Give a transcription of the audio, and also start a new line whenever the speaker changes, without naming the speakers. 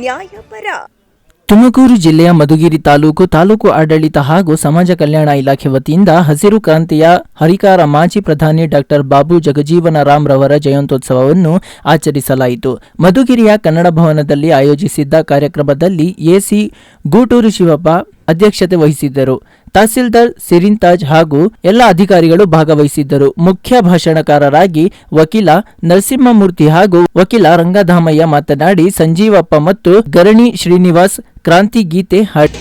ನ್ಯಾಯಪರ.
ತುಮಕೂರು ಜಿಲ್ಲೆಯ ಮಧುಗಿರಿ ತಾಲೂಕು ಆಡಳಿತ ಹಾಗೂ ಸಮಾಜ ಕಲ್ಯಾಣ ಇಲಾಖೆ ವತಿಯಿಂದ ಹಸಿರು ಕ್ರಾಂತಿಯ ಹರಿಕಾರ ಮಾಜಿ ಪ್ರಧಾನಿ ಡಾಕ್ಟರ್ ಬಾಬು ಜಗಜೀವನ ರಾಮ್ ರವರ ಜಯಂತ್ಯೋತ್ಸವವನ್ನು ಆಚರಿಸಲಾಯಿತು. ಮಧುಗಿರಿಯ ಕನ್ನಡ ಭವನದಲ್ಲಿ ಆಯೋಜಿಸಿದ್ದ ಕಾರ್ಯಕ್ರಮದಲ್ಲಿ ಎಸಿ ಗೂಟೂರು ಶಿವಪ್ಪ ಅಧ್ಯಕ್ಷತೆ ವಹಿಸಿದ್ದರು. ತಹಸೀಲ್ದಾರ್ ಸಿರಿಂತಾಜ್ ಹಾಗೂ ಎಲ್ಲ ಅಧಿಕಾರಿಗಳು ಭಾಗವಹಿಸಿದ್ದರು. ಮುಖ್ಯ ಭಾಷಣಕಾರರಾಗಿ ವಕೀಲ ನರಸಿಂಹಮೂರ್ತಿ ಹಾಗೂ ವಕೀಲ ರಂಗಧಾಮಯ್ಯ ಮಾತನಾಡಿ, ಸಂಜೀವಪ್ಪ ಮತ್ತು ಗರಣಿ ಶ್ರೀನಿವಾಸ್ ಕ್ರಾಂತಿ ಗೀತೆ ಹಾಡಿ